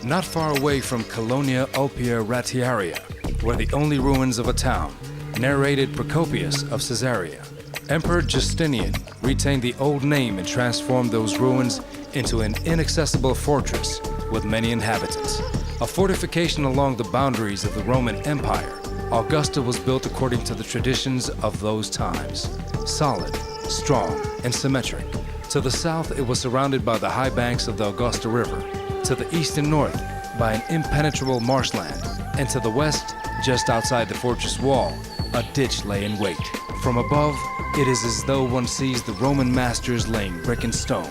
not far away from Colonia Ulpia Ratiaria, were the only ruins of a town, narrated Procopius of Caesarea. Emperor Justinian retained the old name and transformed those ruins into an inaccessible fortress with many inhabitants. A fortification along the boundaries of the Roman Empire, Ogosta was built according to the traditions of those times. Solid, strong, and symmetric. To the south, it was surrounded by the high banks of the Augusta River. To the east and north, by an impenetrable marshland. And to the west, just outside the fortress wall, a ditch lay in wait. From above, it is as though one sees the Roman masters laying brick and stone.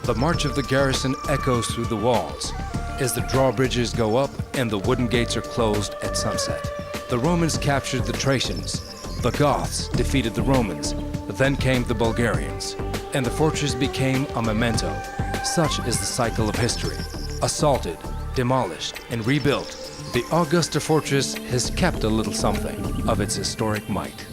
The march of the garrison echoes through the walls as the drawbridges go up and the wooden gates are closed at sunset. The Romans captured the Thracians. The Goths defeated the Romans. Then came the Bulgarians, and the fortress became a memento. Such is the cycle of history. Assaulted, demolished, and rebuilt, the Augusta fortress has kept a little something of its historic might.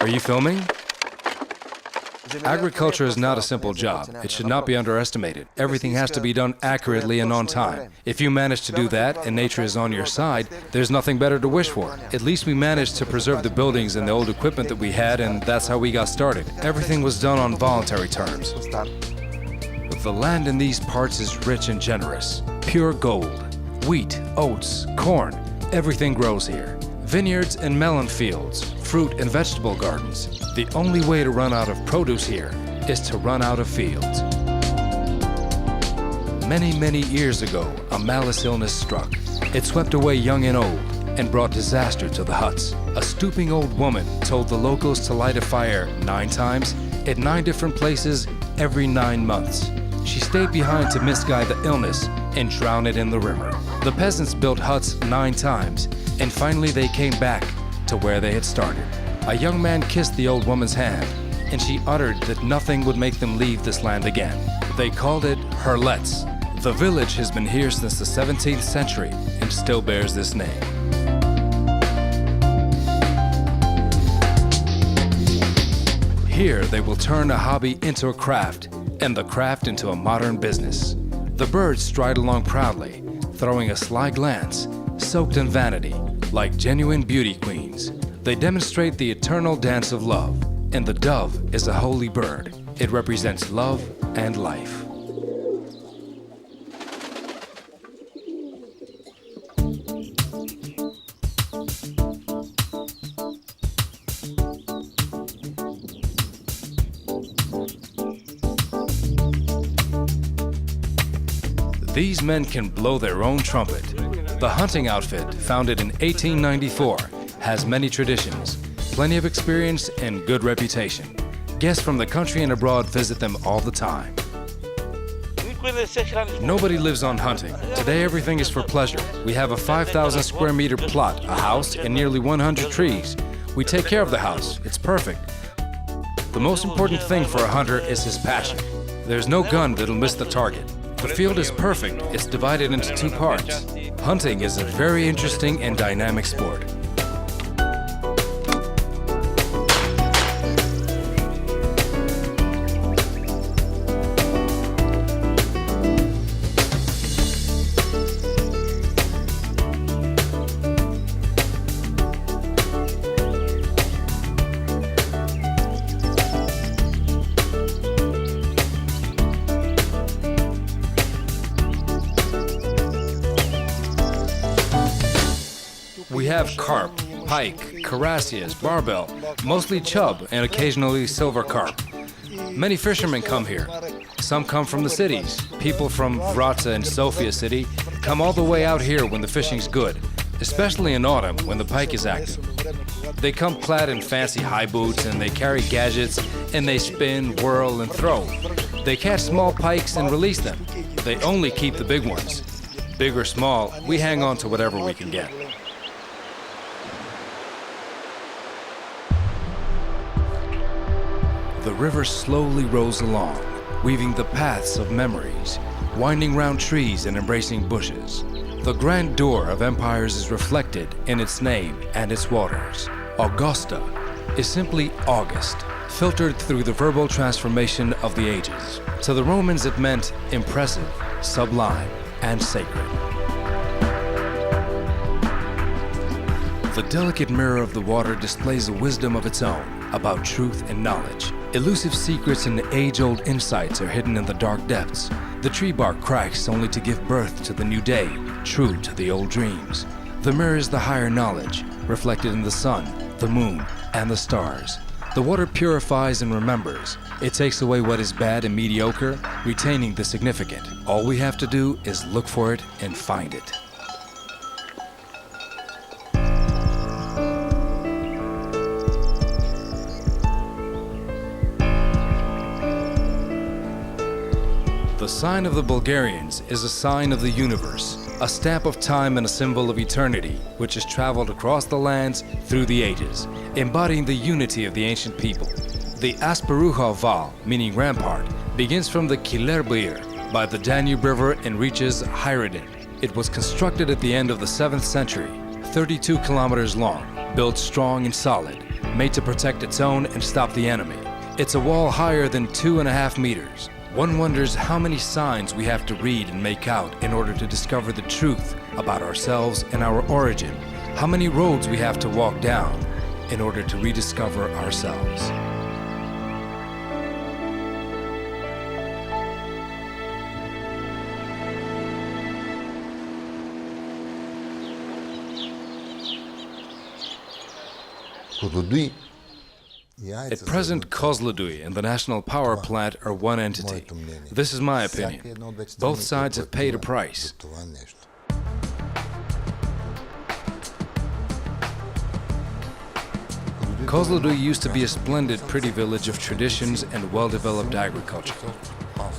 Are you filming? Agriculture is not a simple job. It should not be underestimated. Everything has to be done accurately and on time. If you manage to do that and nature is on your side, there's nothing better to wish for. At least we managed to preserve the buildings and the old equipment that we had, and that's how we got started. Everything was done on voluntary terms. But the land in these parts is rich and generous. Pure gold. Wheat, oats, corn, everything grows here. Vineyards and melon fields, fruit and vegetable gardens. The only way to run out of produce here is to run out of fields. Many, many years ago, a malice illness struck. It swept away young and old and brought disaster to the huts. A stooping old woman told the locals to light a fire 9 times at 9 different places every 9 months. She stayed behind to misguide the illness and drown it in the river. The peasants built huts 9 times, and finally they came back to where they had started. A young man kissed the old woman's hand, and she uttered that nothing would make them leave this land again. They called it Herletz. The village has been here since the 17th century and still bears this name. Here they will turn a hobby into a craft, and the craft into a modern business. The birds stride along proudly, throwing a sly glance, soaked in vanity, like genuine beauty queens. They demonstrate the eternal dance of love, and the dove is a holy bird. It represents love and life. These men can blow their own trumpet. The hunting outfit, founded in 1894, has many traditions, plenty of experience, and good reputation. Guests from the country and abroad visit them all the time. Nobody lives on hunting. Today everything is for pleasure. We have a 5,000 square meter plot, a house, and nearly 100 trees. We take care of the house. It's perfect. The most important thing for a hunter is his passion. There's no gun that'll miss the target. The field is perfect. It's divided into 2 parts. Hunting is a very interesting and dynamic sport. We have carp, pike, carassias, barbel, mostly chub, and occasionally silver carp. Many fishermen come here. Some come from the cities. People from Wrocław and Sofia City come all the way out here when the fishing's good, especially in autumn when the pike is active. They come clad in fancy high boots and they carry gadgets and they spin, whirl, and throw. They catch small pikes and release them. They only keep the big ones. Big or small, we hang on to whatever we can get. The river slowly rolls along, weaving the paths of memories, winding round trees and embracing bushes. The grand door of empires is reflected in its name and its waters. Ogosta is simply August, filtered through the verbal transformation of the ages. To the Romans it meant impressive, sublime, and sacred. The delicate mirror of the water displays a wisdom of its own about truth and knowledge. Elusive secrets and age-old insights are hidden in the dark depths. The tree bark cracks only to give birth to the new day, true to the old dreams. The mirror is the higher knowledge, reflected in the sun, the moon, and the stars. The water purifies and remembers. It takes away what is bad and mediocre, retaining the significant. All we have to do is look for it and find it. The sign of the Bulgarians is a sign of the universe, a stamp of time and a symbol of eternity, which has traveled across the lands through the ages, embodying the unity of the ancient people. The Asperuha Val, meaning rampart, begins from the Kilerbir by the Danube River and reaches Hyridin. It was constructed at the end of the 7th century, 32 kilometers long, built strong and solid, made to protect its own and stop the enemy. It's a wall higher than 2.5 meters. One wonders how many signs we have to read and make out in order to discover the truth about ourselves and our origin. How many roads we have to walk down in order to rediscover ourselves. Kozloduy. At present, Kozloduy and the national power plant are one entity. This is my opinion. Both sides have paid a price. Kozloduy used to be a splendid, pretty village of traditions and well-developed agriculture.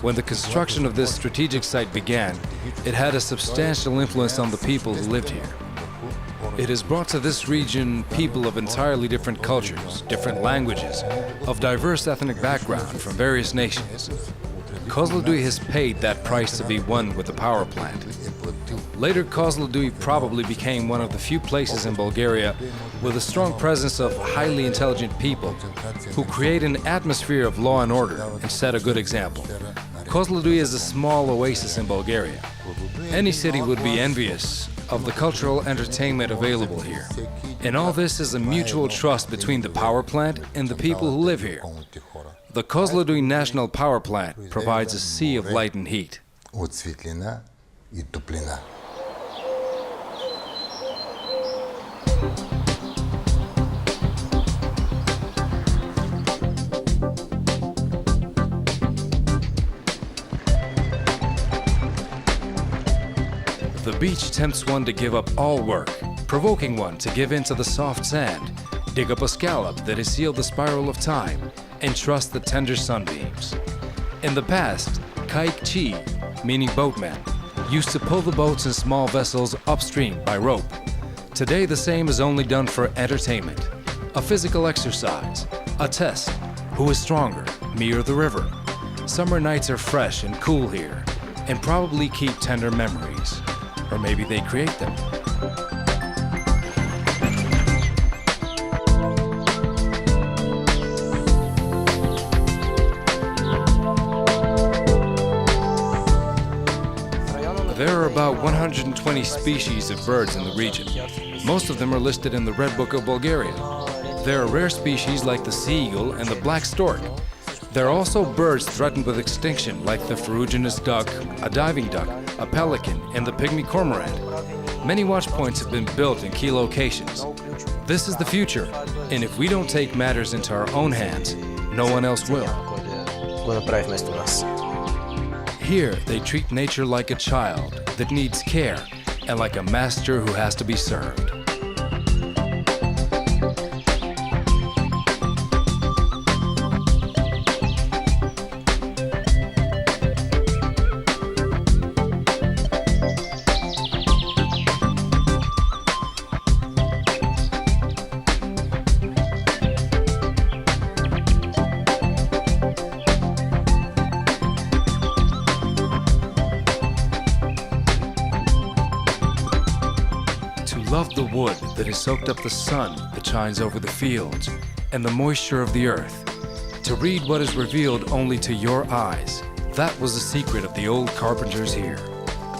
When the construction of this strategic site began, it had a substantial influence on the people who lived here. It has brought to this region people of entirely different cultures, different languages, of diverse ethnic background from various nations. Kozloduy has paid that price to be one with the power plant. Later, Kozloduy probably became one of the few places in Bulgaria with a strong presence of highly intelligent people who create an atmosphere of law and order and set a good example. Kozloduy is a small oasis in Bulgaria. Any city would be envious of the cultural entertainment available here. And all this is a mutual trust between the power plant and the people who live here. The Kozloduy National Power Plant provides a sea of light and heat. The beach tempts one to give up all work, provoking one to give in to the soft sand, dig up a scallop that has sealed the spiral of time, and trust the tender sunbeams. In the past, kaikchi, meaning boatmen, used to pull the boats and small vessels upstream by rope. Today the same is only done for entertainment, a physical exercise, a test. Who is stronger, me or the river? Summer nights are fresh and cool here, and probably keep tender memories. Or maybe they create them. There are about 120 species of birds in the region. Most of them are listed in the Red Book of Bulgaria. There are rare species like the sea eagle and the black stork. There are also birds threatened with extinction like the ferruginous duck, a diving duck, a pelican, and the pygmy cormorant. Many watch points have been built in key locations. This is the future, and if we don't take matters into our own hands, no one else will. Here, they treat nature like a child that needs care and like a master who has to be served. The wood that has soaked up the sun that shines over the fields and the moisture of the earth, to read what is revealed only to your eyes. That was the secret of the old carpenters here.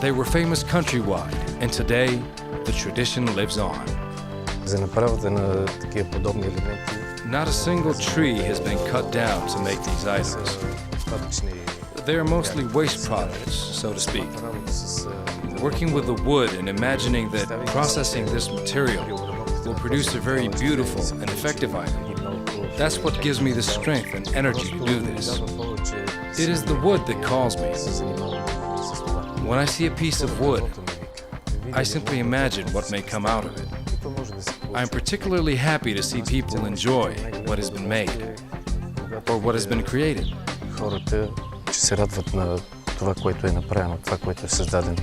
They were famous countrywide, and today the tradition lives on. За направата на такива подобни елементи Not a single tree has been cut down to make these items. They are mostly waste products, so to speak. Working with the wood and imagining that processing this material will produce a very beautiful and effective item. That's what gives me the strength and energy to do this. It is the wood that calls me. When I see a piece of wood, I simply imagine what may come out of it. I am particularly happy to see people enjoy what has been made or what has been created. хората ще се радват на това, което е направено, това, което е създадено.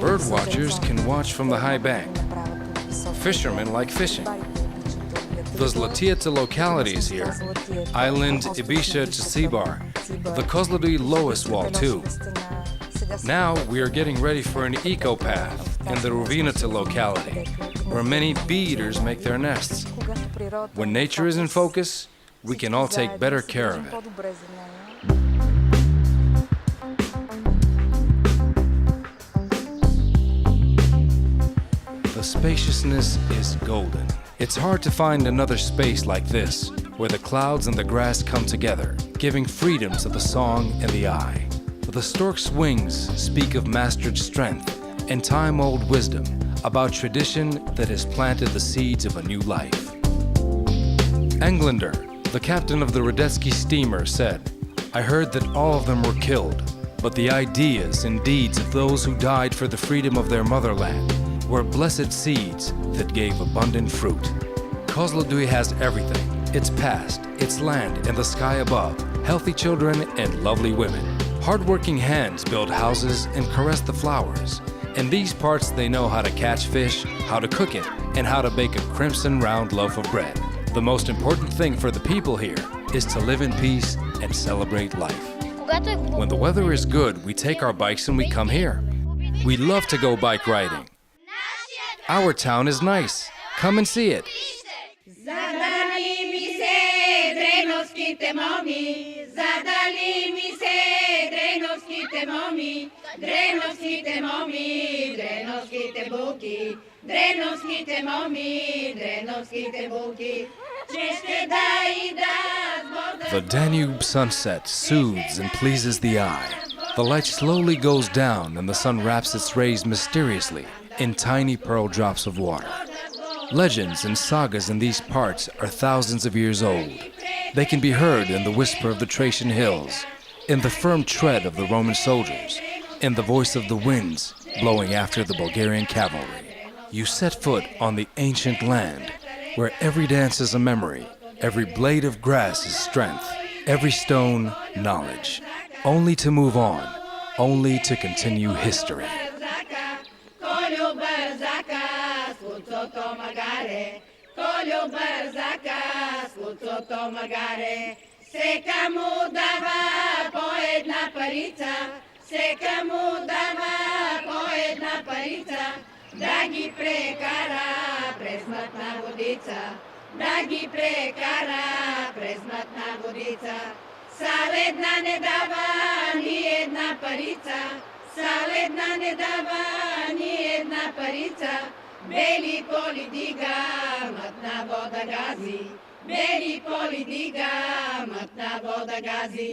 Bird watchers can watch from the high bank. Fishermen like fishing. The Zlatieta localities here, Island Ibisha to Sibar, the Kozloduy lowest wall too. Now we are getting ready for an eco-path in the Ruvinata locality, where many bee-eaters make their nests. When nature is in focus, we can all take better care of it. The spaciousness is golden. It's hard to find another space like this, where the clouds and the grass come together, giving freedom to the song and the eye. The stork's wings speak of mastered strength and time-old wisdom about tradition that has planted the seeds of a new life. Englander, the captain of the Radetzky steamer, said, "I heard that all of them were killed, but the ideas and deeds of those who died for the freedom of their motherland were blessed seeds that gave abundant fruit." Kozloduy has everything: its past, its land and the sky above, healthy children and lovely women. Hard-working hands build houses and caress the flowers. In these parts they know how to catch fish, how to cook it, and how to bake a crimson round loaf of bread. The most important thing for the people here is to live in peace and celebrate life. When the weather is good, we take our bikes and we come here. We love to go bike riding. Our town is nice. Come and see it. Задали ми се дреновските моми, задали ми се дреновските моми, дреновските моми, дреновските булки, дреновските моми, дреновските булки. The Danube sunset soothes and pleases the eye. The light slowly goes down and the sun wraps its rays mysteriously in tiny pearl drops of water. Legends and sagas in these parts are thousands of years old. They can be heard in the whisper of the Thracian hills, in the firm tread of the Roman soldiers, in the voice of the winds blowing after the Bulgarian cavalry. You set foot on the ancient land, where every dance is a memory, every blade of grass is strength, every stone knowledge. Only to move on, only to continue history. Сека му дава по една парица, сека му дава по една парица, да ги прекара през мътна водица, да ги прекара през мътна водица. Сал една не дава ни една парица, сал една не дава ни една парица, бели поли дига, мътна вода гази. Beli poli diga, matna voda gazi.